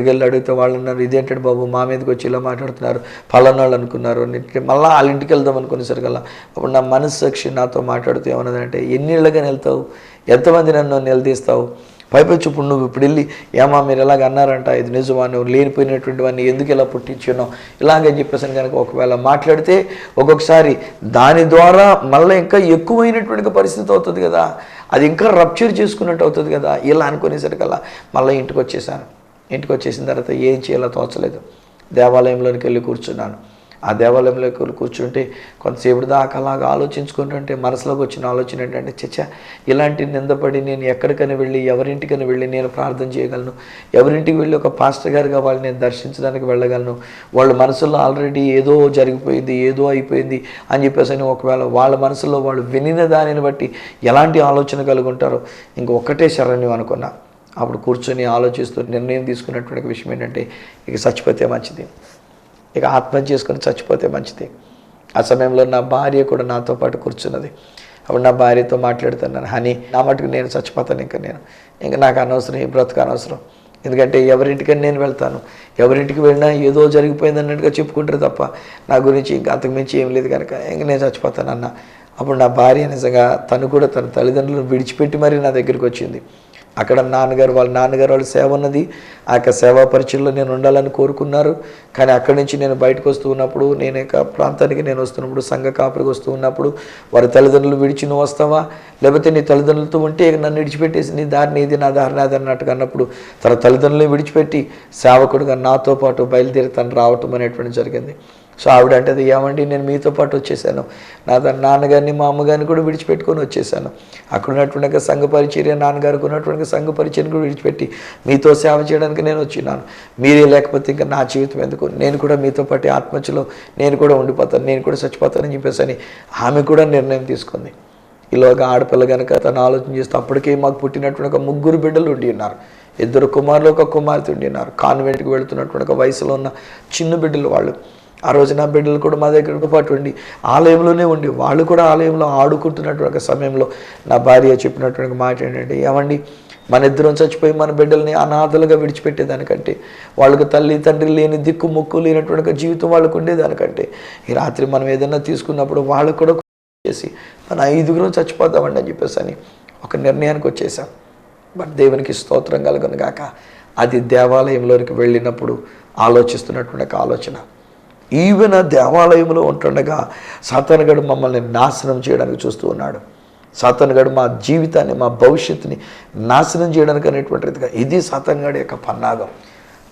వెళ్ళి అడిగితే వాళ్ళు అన్నారు, ఇదేంటంటే బాబు మా మీదకి వచ్చి ఇలా మాట్లాడుతున్నారు, పలానా వాళ్ళు అనుకున్నారు. మళ్ళీ వాళ్ళ ఇంటికి వెళ్దాం అనుకునేసరికల్లా అప్పుడు నా మనస్సాక్షి నాతో మాట్లాడుతూ ఏమన్నదంటే, ఎన్నిళ్ళగా వెళ్తావు, ఎంతమంది నన్ను నిలదీస్తావు, పైపొచ్చి ఇప్పుడు నువ్వు ఇప్పుడు వెళ్ళి ఏమా మీరు ఇలాగ అన్నారంట, ఇది నిజమా, నువ్వు లేనిపోయినటువంటి వాడిని ఎందుకు ఇలా పుట్టించున్నావు ఇలాగని చెప్పేసి కనుక ఒకవేళ మాట్లాడితే ఒక్కొక్కసారి దాని ద్వారా మళ్ళీ ఇంకా ఎక్కువైనటువంటి పరిస్థితి అవుతుంది కదా, అది ఇంకా రప్చర్ చేసుకున్నట్టు అవుతుంది కదా. ఇలా అనుకునేసరికల్లా మళ్ళీ ఇంటికి వచ్చేసాను. ఇంటికి వచ్చేసిన తర్వాత ఏం చేయాలో తోచలేదు. దేవాలయంలోనికి వెళ్ళి కూర్చున్నాను. ఆ దేవాలయంలోకి వెళ్ళి కూర్చుంటే కొంతసేపు దాకా అలాగా ఆలోచించుకుంటుంటే మనసులోకి వచ్చిన ఆలోచన ఏంటంటే, చచ్చా ఇలాంటి నిందపడి నేను ఎక్కడికైనా వెళ్ళి ఎవరింటికైనా వెళ్ళి నేను ప్రార్థన చేయగలను, ఎవరింటికి వెళ్ళి ఒక పాస్టర్ గారుగా వాళ్ళని నేను దర్శించడానికి వెళ్ళగలను. వాళ్ళ మనసులో ఆల్రెడీ ఏదో జరిగిపోయింది, ఏదో అయిపోయింది అని చెప్పేసి అని ఒకవేళ వాళ్ళ మనసులో వాళ్ళు వినిన దానిని బట్టి ఎలాంటి ఆలోచన కలిగి ఉంటారో ఇంకొకటే శరణ్యం అనుకున్నా. అప్పుడు కూర్చొని ఆలోచిస్తూ నిర్ణయం తీసుకున్నటువంటి విషయం ఏంటంటే, ఇక చచ్చిపోతే మంచిది, ఇక ఆత్మహత్య చేసుకొని చచ్చిపోతే మంచిది. ఆ సమయంలో నా భార్య కూడా నాతో పాటు కూర్చున్నది. అప్పుడు నా భార్యతో మాట్లాడుతున్నాను, హనీ నా మటుకు నేను చచ్చిపోతాను, ఇంకా నాకు అనవసరం, ఈ బ్రతుకు అనవసరం. ఎందుకంటే ఎవరింటికని నేను వెళ్తాను, ఎవరింటికి వెళ్ళినా ఏదో జరిగిపోయింది అన్నట్టుగా చెప్పుకుంటారు తప్ప నా గురించి ఇంకా అంతకుమించి ఏం లేదు కనుక ఇంక నేను చచ్చిపోతాను అన్న. అప్పుడు నా భార్య నిజంగా తను కూడా తన తల్లిదండ్రులను విడిచిపెట్టి మరీ నా దగ్గరికి వచ్చింది. అక్కడ వాళ్ళ నాన్నగారు వాళ్ళ సేవ ఉన్నది. ఆ యొక్క సేవా పరిచయంలో నేను ఉండాలని కోరుకున్నారు. కానీ అక్కడి నుంచి నేను బయటకు వస్తూ ఉన్నప్పుడు, నేను యొక్క ప్రాంతానికి నేను వస్తున్నప్పుడు, సంఘ కాపురికి వస్తూ ఉన్నప్పుడు వారి తల్లిదండ్రులు విడిచి నువ్వు వస్తావా, లేకపోతే నీ తల్లిదండ్రులతో ఉంటే నన్ను విడిచిపెట్టేసి నీ దారిని ఇది నా దారి నాది అన్నట్టుగా అన్నప్పుడు తన తల్లిదండ్రులను విడిచిపెట్టి సేవకుడుగా నాతో పాటు బయలుదేరి తను రావటం అనేటువంటి జరిగింది. సో ఆవిడ అంటది, ఏమండి నేను మీతో పాటు వచ్చేసాను, నాన్నగారిని మా అమ్మగారిని కూడా విడిచిపెట్టుకొని వచ్చేసాను. అక్కడ ఉన్నటువంటి సంఘ పరిచర్య, నాన్నగారికి ఉన్నటువంటి సంఘ పరిచర్యను కూడా విడిచిపెట్టి మీతో సేవ చేయడానికి నేను వచ్చినాను. మీరే లేకపోతే ఇంకా నా జీవితం ఎందుకు, నేను కూడా మీతో పాటు ఆత్మహత్యలో నేను కూడా ఉండిపోతాను, నేను కూడా చచ్చిపోతానని చెప్పేసి అని ఆమె కూడా నిర్ణయం తీసుకుంది. ఈలోగా ఆడపిల్ల కనుక తను ఆలోచన చేస్తే అప్పటికే మాకు పుట్టినటువంటి ఒక 3 బిడ్డలు ఉండి ఉన్నారు. 2 కుమారులు 1 కుమార్తె ఉండి ఉన్నారు. కాన్వెంట్కి వెళుతున్నటువంటి ఒక వయసులో ఉన్న చిన్న బిడ్డలు వాళ్ళు. ఆ రోజు నా బిడ్డలు కూడా మా దగ్గరతో పాటు ఉండి ఆలయంలోనే ఉండి వాళ్ళు కూడా ఆలయంలో ఆడుకుంటున్నటువంటి సమయంలో నా భార్య చెప్పినటువంటి మాట ఏంటంటే, ఏమండి మన ఇద్దరం చచ్చిపోయి మన బిడ్డల్ని అనాథలుగా విడిచిపెట్టేదానికంటే, వాళ్ళకు తల్లి తండ్రి లేని దిక్కు ముక్కు లేనటువంటి జీవితం వాళ్ళకు ఉండేదానికంటే ఈ రాత్రి మనం ఏదైనా తీసుకున్నప్పుడు వాళ్ళు కూడా చేసి మన 5గురం చచ్చిపోతామండి అని చెప్పేసి అని ఒక నిర్ణయానికి వచ్చేసాం. బట్ దేవునికి స్తోత్రం కలుగును గాక. అది దేవాలయంలోనికి వెళ్ళినప్పుడు ఆలోచిస్తున్నటువంటి ఒక ఆలోచన. ఈవెన్ ఆ దేవాలయంలో ఉంటుండగా సాతానుగాడు మమ్మల్ని నాశనం చేయడానికి చూస్తూ ఉన్నాడు. సాతానుగాడు మా జీవితాన్ని, మా భవిష్యత్తుని నాశనం చేయడానికి అనేటువంటి రీతిగా ఇది సాతానుగాడి యొక్క పన్నాగం.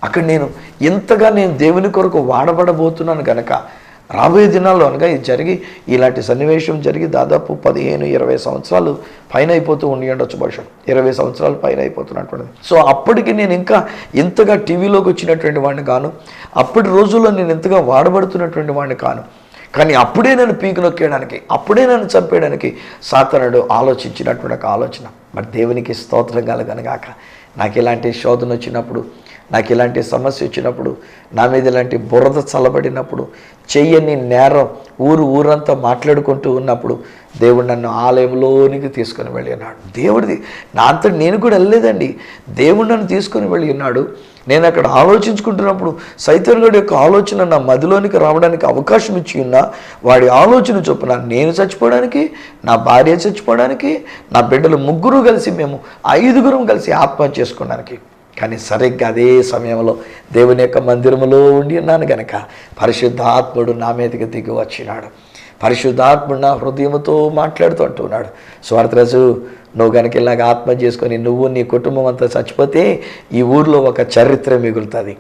అక్కడ నేను ఎంతగా నేను దేవుని కొరకు వాడబడబోతున్నాను కనుక రాబోయే దినాల్లో అనగా ఇది జరిగి ఇలాంటి సన్నివేశం జరిగి దాదాపు 15-20 సంవత్సరాలు పైన అయిపోతూ ఉండి ఉండొచ్చు, బహుశా 20 సంవత్సరాలు పైన అయిపోతున్నటువంటిది. సో అప్పటికి నేను ఇంకా ఎంతగా టీవీలోకి వచ్చినటువంటి వాడిని కాను, అప్పటి రోజుల్లో నేను ఎంతగా వాడబడుతున్నటువంటి వాడిని కాను. కానీ అప్పుడే నన్ను పీకు నొక్కేయడానికి, అప్పుడే నన్ను చంపేయడానికి సాతానుడు ఆలోచించినటువంటి ఒక ఆలోచన. మరి దేవునికి స్తోత్రం కలుగునుగాక. నాకు ఇలాంటి శోధన వచ్చినప్పుడు, నాకు ఇలాంటి సమస్య వచ్చినప్పుడు, నా మీద ఇలాంటి బురద చల్లబడినప్పుడు, చెయ్యని నేరం ఊరంతా మాట్లాడుకుంటూ ఉన్నప్పుడు దేవుడు నన్ను ఆలయంలోనికి తీసుకొని వెళ్ళి ఉన్నాడు. దేవుడిది నా అంతటి నేను కూడా వెళ్ళలేదండి, దేవుడు నన్ను తీసుకొని వెళ్ళి ఉన్నాడు. నేను అక్కడ ఆలోచించుకుంటున్నప్పుడు సైతానుగాడి యొక్క ఆలోచన నా మదిలోనికి రావడానికి అవకాశం ఇచ్చి ఉన్నా, వాడి ఆలోచన చొప్పున నేను చచ్చిపోవడానికి, నా భార్య చచ్చిపోవడానికి, నా బిడ్డలు 3 కలిసి మేము 5గురం కలిసి ఆత్మహత్య చేసుకోవడానికి. కానీ సరిగ్గా అదే సమయంలో దేవుని యొక్క మందిరంలో ఉండి ఉన్నాను గనక పరిశుద్ధాత్ముడు నా మీదకి దిగి వచ్చినాడు. పరిశుద్ధాత్ముడు నా హృదయంతో మాట్లాడుతూ అంటున్నాడు, స్వార్థరాజు నువ్వు కనుక ఇలాగ ఆత్మహత్య చేసుకొని నువ్వు నీ కుటుంబం అంతా చచ్చిపోతే ఈ ఊర్లో ఒక చరిత్ర మిగులుతుంది.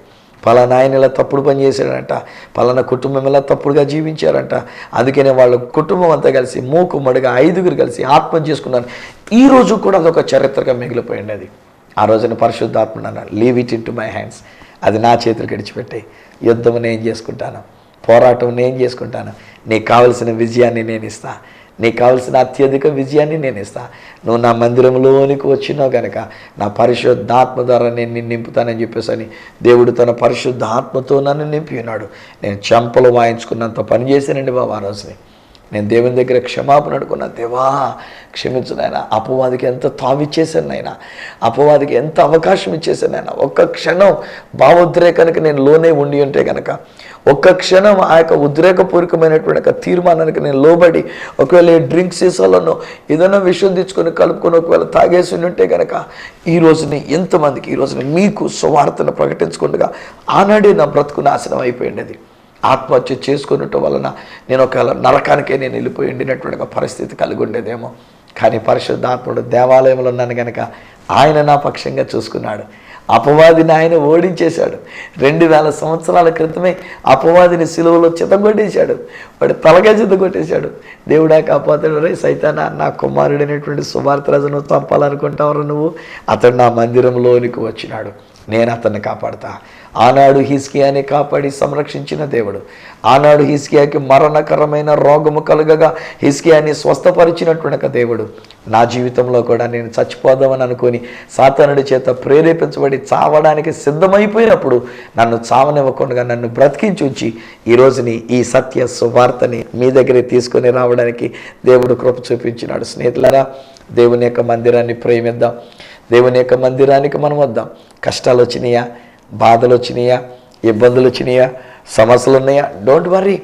పలానా ఆయన ఇలా తప్పుడు పని చేశాడంట, పలానా కుటుంబం ఇలా తప్పుడుగా జీవించారంట, అందుకనే వాళ్ళ కుటుంబం అంతా కలిసి మూకుమ్మడిగా 5గురు కలిసి ఆత్మహత్య చేసుకున్నారు. ఈరోజు కూడా అదొక చరిత్రగా మిగిలిపోయింది. అది ఆ రోజున పరిశుద్ధాత్ముడు అన్నాడు, leave it in to my hands, అది నా చేతులు గడిచిపెట్టాయి. యుద్ధం నేను చేసుకుంటాను, పోరాటం నేను చేసుకుంటాను, నీకు కావలసిన విజయాన్ని నేను ఇస్తా, నీకు కావలసిన అత్యధిక విజయాన్ని నేను ఇస్తా. నువ్వు నా మందిరంలోనికి వచ్చినావు కనుక నా పరిశుద్ధాత్మ ద్వారా నేను నిన్ను నింపుతానని చెప్పేసి అని దేవుడు తన పరిశుద్ధాత్మతో నన్ను నింపి ఉన్నాడు. నేను చెంపలు వాయించుకున్నంత పని చేశానండి బాబు. ఆ రోజుని నేను దేవుని దగ్గర క్షమాపణ అడుకున్నా, దేవా క్షమించు నాయన, అపవాదికి ఎంత తావిచ్చేసాను నాయన, అపవాదికి ఎంత అవకాశం ఇచ్చేసాను నాయన. ఒక్క క్షణం భావోద్రేకానికి నేను లోనే ఉండి ఉంటే కనుక, ఒక్క క్షణం ఆ యొక్క ఉద్రేకపూర్వకమైనటువంటి ఒక తీర్మానానికి నేను లోబడి ఒకవేళ డ్రింక్ సీసాలను ఏదైనా విషయం తెచ్చుకొని కలుపుకొని ఒకవేళ తాగేసి ఉంటే కనుక ఈ రోజుని ఎంతమందికి, ఈ రోజుని మీకు సువార్తను ప్రకటించుకుంటగా ఆనాడే నా బ్రతుకు నాశనం అయిపోయింది. ఆత్మహత్య చేసుకున్నట్టు వలన నేను ఒకవేళ నరకానికే నేను వెళ్ళిపోయి ఉండినటువంటి ఒక పరిస్థితి కలిగి ఉండేదేమో. కానీ పరిశుద్ధాత్ముడు దేవాలయంలో ఉన్నాను కనుక ఆయన నా పక్షంగా చూసుకున్నాడు. అపవాదిని ఆయన ఓడించేశాడు. 2000 సంవత్సరాల క్రితమే అపవాదిని సిలువలో చితగొట్టేశాడు, వాడు తలగా చితగొట్టేశాడు. దేవుడా కాపాతాడు, రే సైతానా, నా కుమారుడైనటువంటి సువార్తరాజును చంపాలనుకుంటావరా నువ్వు, అతడు నా మందిరంలోనికి వచ్చినాడు, నేను అతన్ని కాపాడుతా. ఆనాడు హిజ్కియాని కాపాడి సంరక్షించిన దేవుడు, ఆనాడు హిజ్కియాకి మరణకరమైన రోగము కలుగగా హిజ్కియాని స్వస్థపరిచినటువంటి దేవుడు, నా జీవితంలో కూడా నేను చచ్చిపోదామని అనుకొని సాతానుడి చేత ప్రేరేపించబడి చావడానికి సిద్ధమైపోయినప్పుడు నన్ను చావనివ్వకుండా నన్ను బ్రతికించి ఉంచి ఈరోజుని ఈ సత్య సువార్తని మీ దగ్గరే తీసుకొని రావడానికి దేవుడు కృప చూపించినాడు. స్నేహితులారా, దేవుని యొక్క మందిరాన్ని ప్రేమిద్దాం. దేవుని యొక్క మందిరానికి మనం వద్దాం. కష్టాలు వచ్చినాయా, బాధలు వచ్చినాయా, ఇబ్బందులు వచ్చినాయా, సమస్యలు ఉన్నాయా? డోంట్ వర్రీ,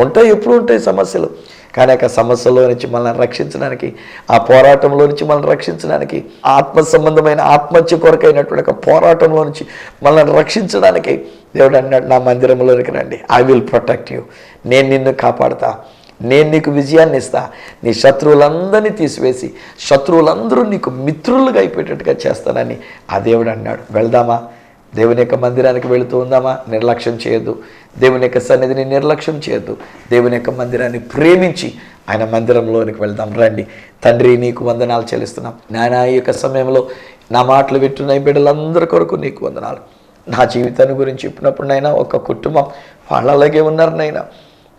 ఉంటాయి, ఎప్పుడు ఉంటాయి సమస్యలు. కానీ ఆ సమస్యలో నుంచి మనల్ని రక్షించడానికి, ఆ పోరాటంలో నుంచి మనల్ని రక్షించడానికి, ఆత్మ సంబంధమైన ఆత్మహత్య కొరకైనటువంటి ఒక పోరాటంలో నుంచి మనల్ని రక్షించడానికి దేవుడు అన్నాడు, నా మందిరంలోనికి రండి, ఐ విల్ ప్రొటెక్ట్ యూ, నేను నిన్ను కాపాడుతా, నేను నీకు విజయాన్ని ఇస్తా, నీ శత్రువులందరినీ తీసివేసి శత్రువులందరూ నీకు మిత్రులుగా అయిపోయేటట్టుగా చేస్తానని ఆ దేవుడు అన్నాడు. వెళ్దామా? దేవుని యొక్క మందిరానికి వెళుతూ ఉందామా? నిర్లక్ష్యం చేయొద్దు. దేవుని యొక్క సన్నిధిని నిర్లక్ష్యం చేయొద్దు. దేవుని యొక్క మందిరాన్ని ప్రేమించి ఆయన మందిరంలోనికి వెళ్దాం. రండి. తండ్రి, నీకు వందనాలు చెల్లిస్తున్నాం నాయన. ఈ యొక్క సమయంలో నా మాటలు వింటున్న బిడ్డలందరి కొరకు నీకు వందనాలు. నా జీవితాన్ని గురించి చెప్పినప్పుడు నైనా ఒక కుటుంబం వాళ్ళు అలాగే ఉన్నారు నైనా,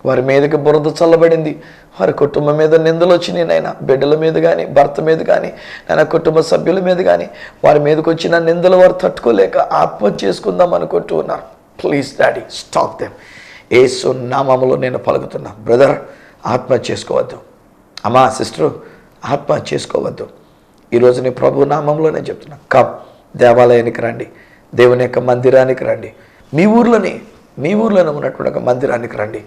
వారి మీదకి బురద చల్లబడింది, వారి కుటుంబం మీద నిందలు వచ్చినాయి నైనా, బిడ్డల మీద కానీ భర్త మీద కానీ నాయన కుటుంబ సభ్యుల మీద కానీ వారి మీదకి వచ్చిన నిందలు వారు తట్టుకోలేక ఆత్మహత్య చేసుకుందాం అనుకుంటూ ఉన్నారు. Please daddy, stop them. Yesu నామములో నేను పలుకుతున్నా, బ్రదర్ ఆత్మహత్య చేసుకోవద్దు, అమ్మా సిస్టరు ఆత్మహత్య చేసుకోవద్దు. ఈరోజు నీ ప్రభు నామంలో నేను చెప్తున్నా, కమ్ దేవాలయానికి రండి, దేవుని యొక్క మందిరానికి రండి, మీ ఊర్లోనే ఉన్నటువంటి ఒక మందిరానికి రండి.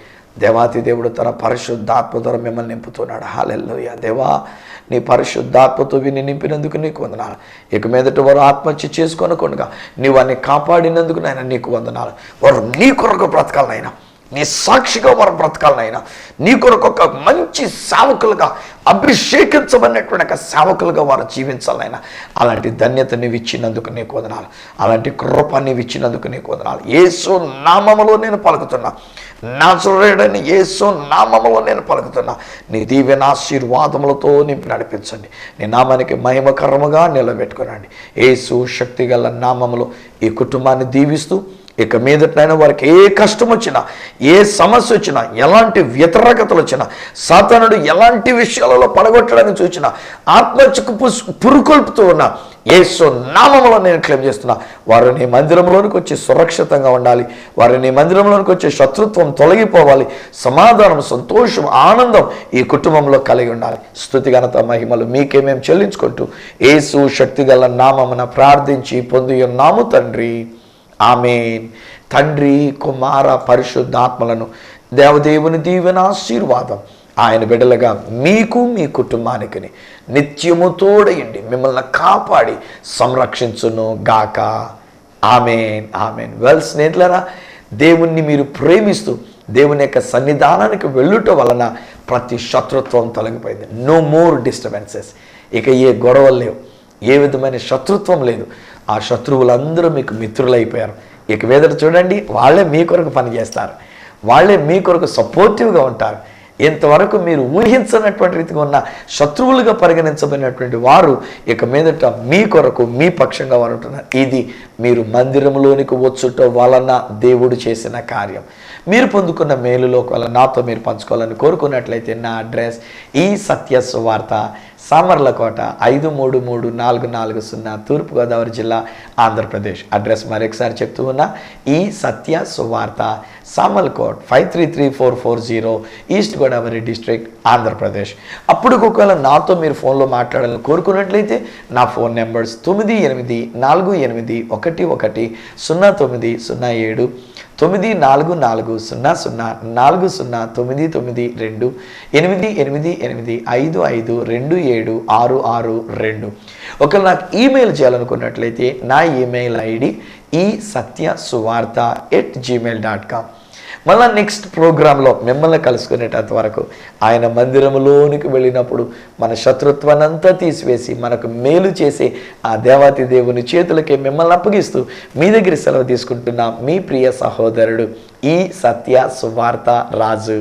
దేవాతి దేవుడు తన పరిశుద్ధాత్మ ద్వారా మిమ్మల్ని నింపుతున్నాడు. హల్లెలూయా. దేవా, నీ పరిశుద్ధాత్మతో విని నింపినందుకు నీకు వందనాలు. ఇక మీదట వారు ఆత్మహత్య చేసుకోనకుండా నీవు వారిని కాపాడినందుకు నాయన నీకు వందనాలు. వారు నీ కొరకు బ్రతకాలనైనా, నీ సాక్షిగా వారు బ్రతకాలనైనా, నీ కొరకు ఒక మంచి సేవకులుగా, అభిషేకించబడినటువంటి ఒక సేవకులుగా వారు జీవించాలైనా, అలాంటి ధన్యత నీవు ఇచ్చినందుకు నీకు వందనాలు, అలాంటి కృప నీవు ఇచ్చినందుకు నీకు వందనాలు. యేసు నామములో నేను పలుకుతున్నా, నజరేయుడైన యేసు నామములో నేను పలుకుతున్నా, నీ దీవెన ఆశీర్వాదములతో నింపి నడిపించండి. నీ నామానికి మహిమకరముగా నిలబెట్టుకునండి. యేసు శక్తిగల నామములో ఈ కుటుంబాన్ని దీవిస్తూ, ఇక మీదటైనా వారికి ఏ కష్టం వచ్చినా, ఏ సమస్య వచ్చినా, ఎలాంటి వ్యతిరేకతలు వచ్చినా, సాతానుడు ఎలాంటి విషయాలలో పడగొట్టడానికి చూసినా, ఆత్మహత్యకు పురుకొల్పుతూ ఉన్నా, యేసు నామములో నేను క్లెయిమ్ చేస్తున్నా, వారు నీ మందిరంలోనికి వచ్చి సురక్షితంగా ఉండాలి. వారు నీ మందిరంలోనికి వచ్చే శత్రుత్వం తొలగిపోవాలి. సమాధానం, సంతోషం, ఆనందం ఈ కుటుంబంలో కలిగి ఉండాలి. స్తుతి ఘనత మహిమలు మీకే మేము చెల్లించుకుంటూ యేసు శక్తిగల నామమున ప్రార్థించి పొంది ఉన్నాము తండ్రి, ఆమేన్. తండ్రి, కుమార, పరిశుద్ధాత్మలను దేవదేవుని దీవెన ఆశీర్వాదం ఆయన బిడ్డలుగా మీకు, మీ కుటుంబానికి నిత్యము తోడయండి, మిమ్మల్ని కాపాడి సంరక్షించును గాక. ఆమేన్, ఆమేన్. వెల్ స్నేహితులారా, దేవుణ్ణి మీరు ప్రేమిస్తూ దేవుని యొక్క సన్నిధానానికి వెళ్ళుట వలన ప్రతి శత్రుత్వం తొలగిపోయింది. No more disturbances. ఇక ఏ గొడవలు లేవు, ఏ విధమైన శత్రుత్వం లేదు. ఆ శత్రువులందరూ మీకు మిత్రులైపోయారు. ఇక మీదట చూడండి, వాళ్ళే మీ కొరకు పనిచేస్తారు, వాళ్ళే మీ కొరకు సపోర్టివ్గా ఉంటారు. ఇంతవరకు మీరు ఊహించనటువంటి రీతిగా ఉన్న శత్రువులుగా పరిగణించబడినటువంటి వారు ఇక మీదట మీ కొరకు, మీ పక్షంగా వారు ఉంటున్నారు. ఇది మీరు మందిరంలోనికి వచ్చుట వలన దేవుడు చేసిన కార్యం. మీరు పొందుకున్న మేలులో వల్ల నాతో మీరు పంచుకోవాలని కోరుకున్నట్లయితే నా అడ్రస్ ఈ సత్య సువార్త, సామర్లకోట 533440, తూర్పుగోదావరి జిల్లా, ఆంధ్రప్రదేశ్. అడ్రస్ మరొకసారి చెప్తూ ఉన్నా, ఈ సత్య సువార్త, సామర్లకోట్ 533440, ఈస్ట్ గోదావరి డిస్ట్రిక్ట్, ఆంధ్రప్రదేశ్. అప్పుడు ఒకవేళ నాతో మీరు ఫోన్లో మాట్లాడాలని కోరుకున్నట్లయితే నా ఫోన్ నెంబర్స్ 9848110907, 944000409922, 888855276662. ఒకవేళ నాకు ఈమెయిల్ చేయాలనుకున్నట్లయితే నా ఈమెయిల్ ఐడి esatyasuvartha@gmail.com. మళ్ళీ నెక్స్ట్ ప్రోగ్రాంలో మిమ్మల్ని కలుసుకునేటంత వరకు ఆయన మందిరంలోనికి వెళ్ళినప్పుడు మన శత్రుత్వాన్ని అంతా తీసివేసి మనకు మేలు చేసే ఆ దేవాతి దేవుని చేతులకే మిమ్మల్ని అప్పగిస్తూ మీ దగ్గర సెలవు తీసుకుంటున్న మీ ప్రియ సహోదరుడు ఈ సత్య సువార్త రాజు.